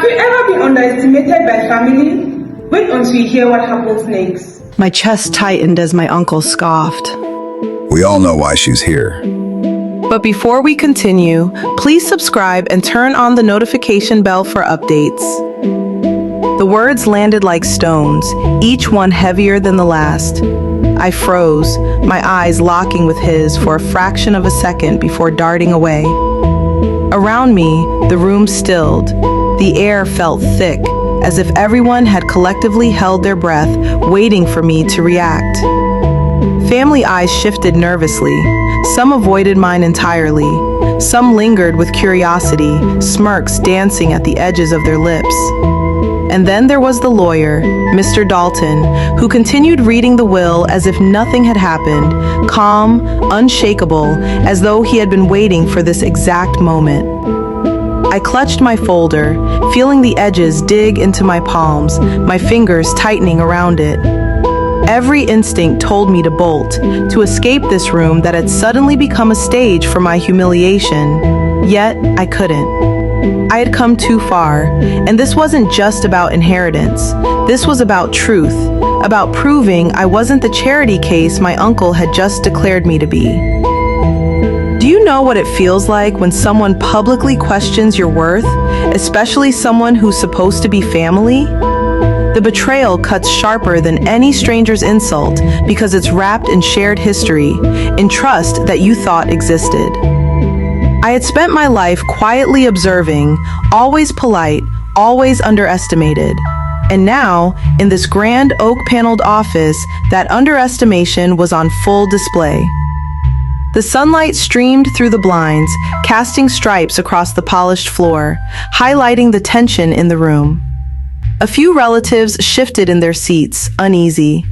Have you ever been underestimated by family? Wait until you hear what happens next. My chest tightened as my uncle scoffed. We all know why she's here. But before we continue, please subscribe and turn on the notification bell for updates. The words landed like stones, each one heavier than the last. I froze, my eyes locking with his for a fraction of a second before darting away. Around me, the room stilled. The air felt thick, as if everyone had collectively held their breath, waiting for me to react. Family eyes shifted nervously. Some avoided mine entirely. Some lingered with curiosity, smirks dancing at the edges of their lips. And then there was the lawyer, Mr. Dalton, who continued reading the will as if nothing had happened, calm, unshakable, as though he had been waiting for this exact moment. I clutched my folder, feeling the edges dig into my palms, my fingers tightening around it. Every instinct told me to bolt, to escape this room that had suddenly become a stage for my humiliation. Yet, I couldn't. I had come too far, and this wasn't just about inheritance. This was about truth, about proving I wasn't the charity case my uncle had just declared me to be. Do you know what it feels like when someone publicly questions your worth, especially someone who's supposed to be family? The betrayal cuts sharper than any stranger's insult because it's wrapped in shared history, in trust that you thought existed. I had spent my life quietly observing, always polite, always underestimated. And now, in this grand oak-paneled office, that underestimation was on full display. The sunlight streamed through the blinds, casting stripes across the polished floor, highlighting the tension in the room. A few relatives shifted in their seats, uneasy.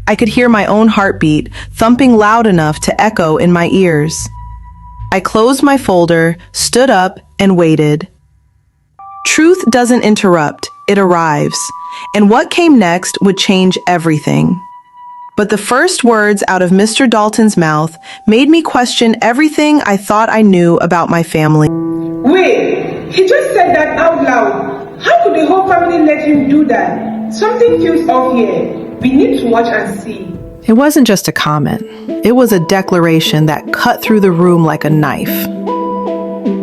I could hear my own heartbeat, thumping loud enough to echo in my ears. I closed my folder, stood up, and waited. Truth doesn't interrupt, it arrives. And what came next would change everything. But the first words out of Mr. Dalton's mouth made me question everything I thought I knew about my family. Wait, he just said that out loud. How could the whole family let him do that? Something feels off here. We need to watch and see. It wasn't just a comment. It was a declaration that cut through the room like a knife.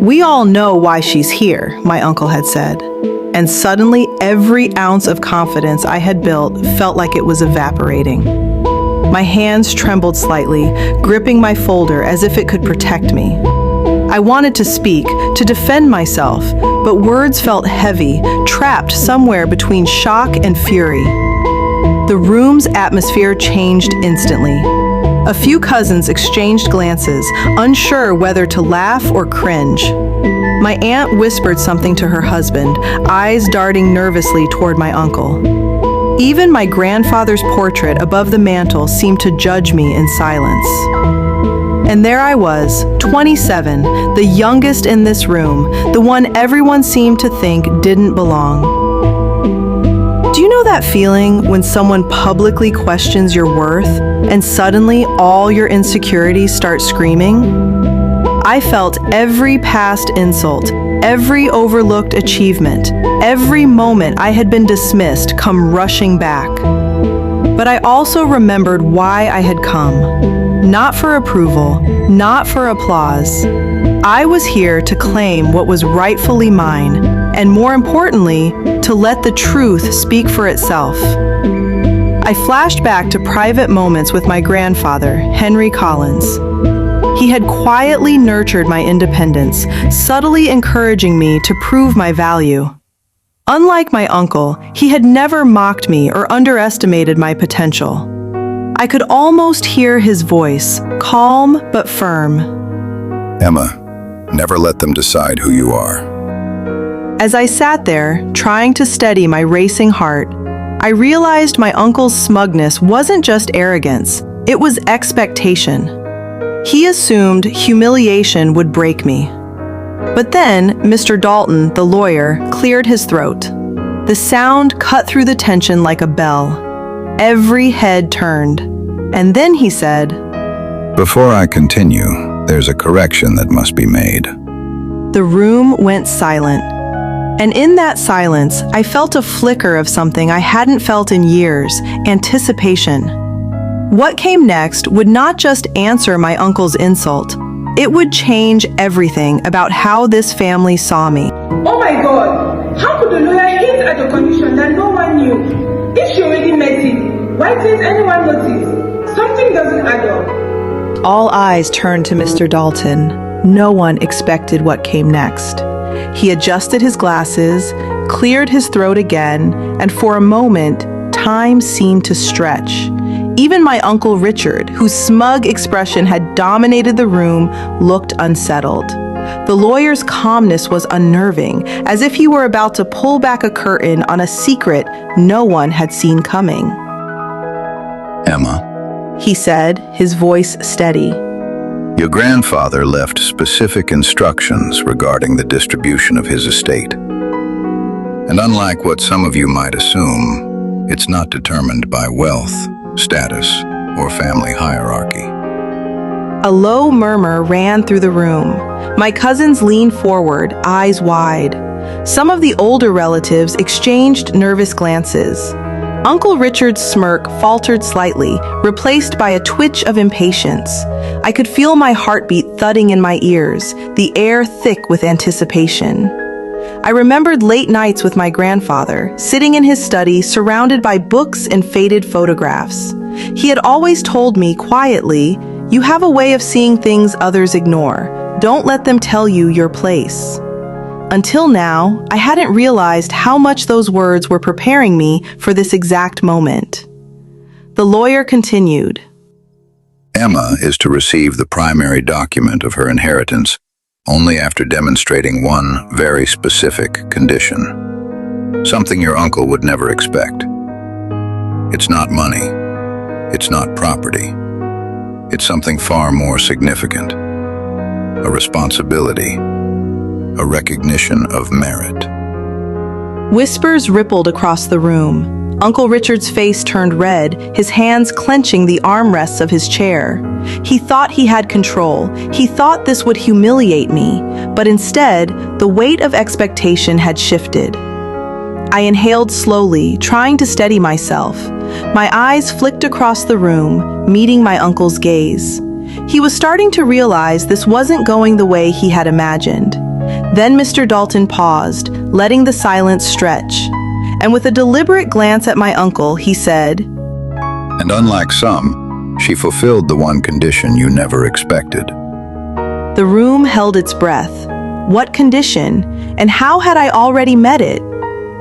We all know why she's here, my uncle had said. And suddenly, every ounce of confidence I had built felt like it was evaporating. My hands trembled slightly, gripping my folder as if it could protect me. I wanted to speak, to defend myself, but words felt heavy, trapped somewhere between shock and fury. The room's atmosphere changed instantly. A few cousins exchanged glances, unsure whether to laugh or cringe. My aunt whispered something to her husband, eyes darting nervously toward my uncle. Even my grandfather's portrait above the mantel seemed to judge me in silence. And there I was, 27, the youngest in this room, the one everyone seemed to think didn't belong. Do you know that feeling when someone publicly questions your worth and suddenly all your insecurities start screaming? I felt every past insult, every overlooked achievement, every moment I had been dismissed come rushing back. But I also remembered why I had come. Not for approval, not for applause. I was here to claim what was rightfully mine, and more importantly, to let the truth speak for itself. I flashed back to private moments with my grandfather, Henry Collins. He had quietly nurtured my independence, subtly encouraging me to prove my value. Unlike my uncle, he had never mocked me or underestimated my potential. I could almost hear his voice, calm but firm. Emma, never let them decide who you are. As I sat there, trying to steady my racing heart, I realized my uncle's smugness wasn't just arrogance, it was expectation. He assumed humiliation would break me. But then, Mr. Dalton, the lawyer, cleared his throat. The sound cut through the tension like a bell. Every head turned. And then he said, Before I continue, there's a correction that must be made. The room went silent. And in that silence, I felt a flicker of something I hadn't felt in years: anticipation. What came next would not just answer my uncle's insult, it would change everything about how this family saw me. Oh my God! How could the lawyer hint at a condition that no one knew? If she already met it, why didn't anyone notice? Something doesn't add up. All eyes turned to Mr. Dalton. No one expected what came next. He adjusted his glasses, cleared his throat again, and for a moment, time seemed to stretch. Even my Uncle Richard, whose smug expression had dominated the room, looked unsettled. The lawyer's calmness was unnerving, as if he were about to pull back a curtain on a secret no one had seen coming. Emma, He said, his voice steady. your grandfather left specific instructions regarding the distribution of his estate. And unlike what some of you might assume, it's not determined by wealth, status, or family hierarchy. A low murmur ran through the room. My cousins leaned forward, eyes wide. Some of the older relatives exchanged nervous glances. Uncle Richard's smirk faltered slightly, replaced by a twitch of impatience. I could feel my heartbeat thudding in my ears, the air thick with anticipation. I remembered late nights with my grandfather, sitting in his study surrounded by books and faded photographs. He had always told me quietly, "You have a way of seeing things others ignore. Don't let them tell you your place." Until now, I hadn't realized how much those words were preparing me for this exact moment. The lawyer continued. Emma is to receive the primary document of her inheritance only after demonstrating one very specific condition. Something your uncle would never expect. It's not money. It's not property. It's something far more significant. A responsibility. A recognition of merit. Whispers rippled across the room. Uncle Richard's face turned red, his hands clenching the armrests of his chair. He thought he had control. He thought this would humiliate me, but instead, the weight of expectation had shifted. I inhaled slowly, trying to steady myself. My eyes flicked across the room, meeting my uncle's gaze. He was starting to realize this wasn't going the way he had imagined. Then Mr. Dalton paused, letting the silence stretch. And with a deliberate glance at my uncle, he said, And unlike some, she fulfilled the one condition you never expected. The room held its breath. What condition? And how had I already met it?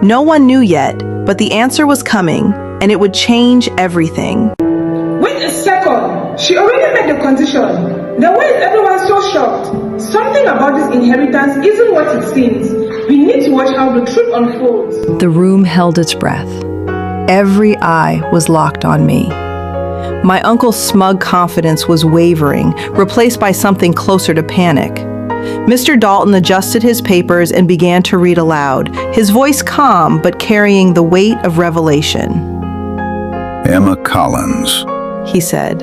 No one knew yet, but the answer was coming, and it would change everything. Wait a second! She already met the condition. Then why is everyone so shocked? Something about this inheritance isn't what it seems. We need to watch how the truth unfolds. The room held its breath. Every eye was locked on me. My uncle's smug confidence was wavering, replaced by something closer to panic. Mr. Dalton adjusted his papers and began to read aloud, his voice calm but carrying the weight of revelation. Emma Collins, He said,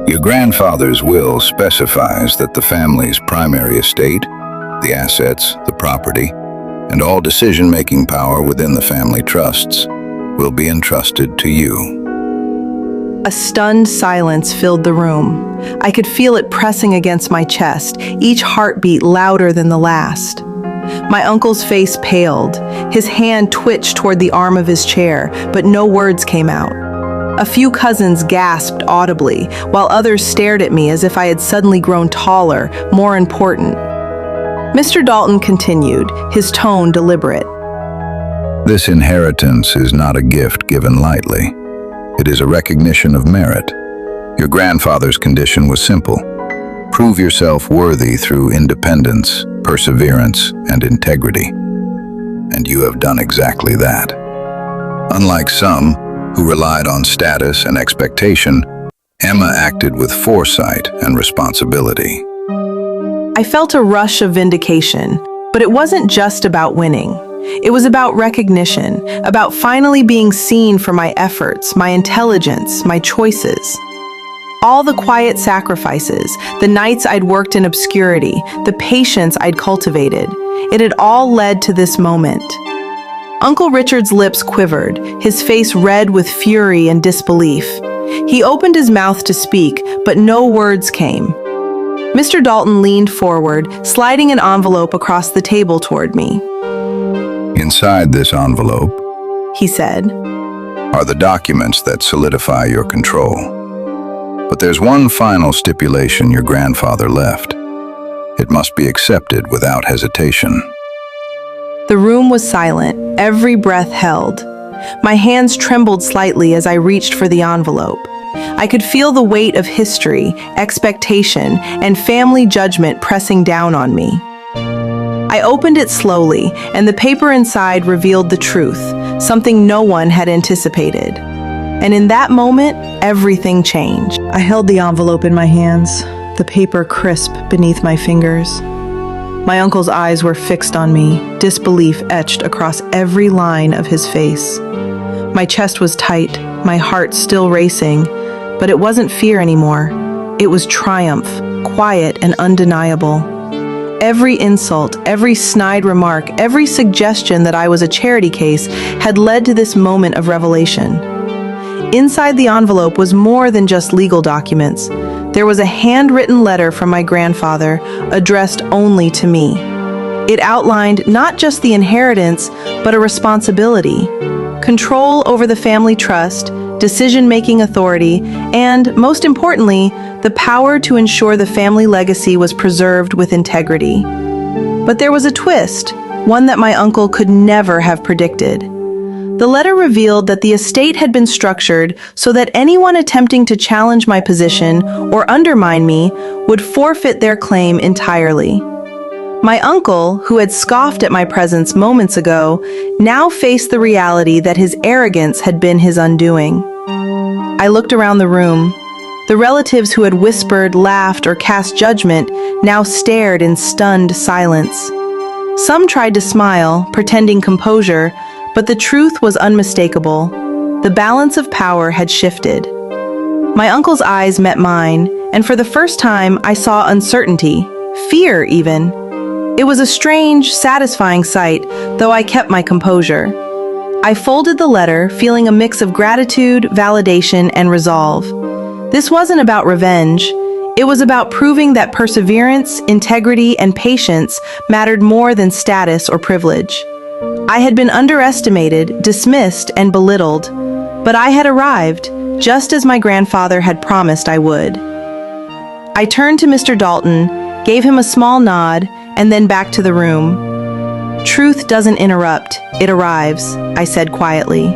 your grandfather's will specifies that the family's primary estate, the assets, the property, and all decision-making power within the family trusts will be entrusted to you. A stunned silence filled the room. I could feel it pressing against my chest, each heartbeat louder than the last. My uncle's face paled. His hand twitched toward the arm of his chair, but no words came out. A few cousins gasped audibly, while others stared at me as if I had suddenly grown taller, more important. Mr. Dalton continued, his tone deliberate. This inheritance is not a gift given lightly. It is a recognition of merit. Your grandfather's condition was simple. Prove yourself worthy through independence, perseverance, and integrity. And you have done exactly that. Unlike some, who relied on status and expectation, Emma acted with foresight and responsibility. I felt a rush of vindication, but it wasn't just about winning. It was about recognition, about finally being seen for my efforts, my intelligence, my choices. All the quiet sacrifices, the nights I'd worked in obscurity, the patience I'd cultivated, it had all led to this moment. Uncle Richard's lips quivered, his face red with fury and disbelief. He opened his mouth to speak, but no words came. Mr. Dalton leaned forward, sliding an envelope across the table toward me. Inside this envelope, He said, are the documents that solidify your control. But there's one final stipulation your grandfather left. It must be accepted without hesitation. The room was silent, every breath held. My hands trembled slightly as I reached for the envelope. I could feel the weight of history, expectation, and family judgment pressing down on me. I opened it slowly, and the paper inside revealed the truth, something no one had anticipated. And in that moment, everything changed. I held the envelope in my hands, the paper crisp beneath my fingers. My uncle's eyes were fixed on me, disbelief etched across every line of his face. My chest was tight, my heart still racing, but it wasn't fear anymore. It was triumph, quiet and undeniable. Every insult, every snide remark, every suggestion that I was a charity case had led to this moment of revelation. Inside the envelope was more than just legal documents. There was a handwritten letter from my grandfather, addressed only to me. It outlined not just the inheritance, but a responsibility. Control over the family trust, decision-making authority, and, most importantly, the power to ensure the family legacy was preserved with integrity. But there was a twist, one that my uncle could never have predicted. The letter revealed that the estate had been structured so that anyone attempting to challenge my position or undermine me would forfeit their claim entirely. My uncle, who had scoffed at my presence moments ago, now faced the reality that his arrogance had been his undoing. I looked around the room. The relatives who had whispered, laughed, or cast judgment now stared in stunned silence. Some tried to smile, pretending composure, but the truth was unmistakable. The balance of power had shifted. My uncle's eyes met mine, and for the first time I saw uncertainty, fear even. It was a strange, satisfying sight, though I kept my composure. I folded the letter, feeling a mix of gratitude, validation, and resolve. This wasn't about revenge. It was about proving that perseverance, integrity, and patience mattered more than status or privilege. I had been underestimated, dismissed, and belittled, but I had arrived, just as my grandfather had promised I would. I turned to Mr. Dalton, gave him a small nod, and then back to the room. "Truth doesn't interrupt, it arrives," I said quietly.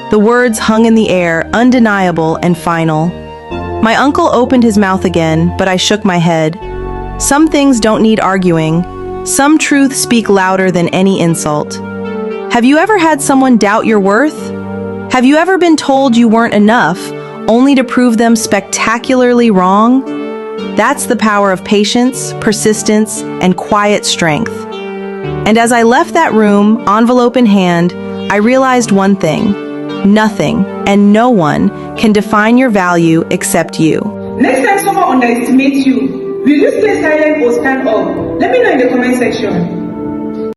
The words hung in the air, undeniable and final. My uncle opened his mouth again, but I shook my head. Some things don't need arguing. Some truths speak louder than any insult. Have you ever had someone doubt your worth? Have you ever been told you weren't enough, only to prove them spectacularly wrong? That's the power of patience, persistence, and quiet strength. And as I left that room, envelope in hand, I realized one thing. Nothing and no one can define your value except you. Next time someone underestimates you, will you stay silent or stand up? Let me know in the comment section.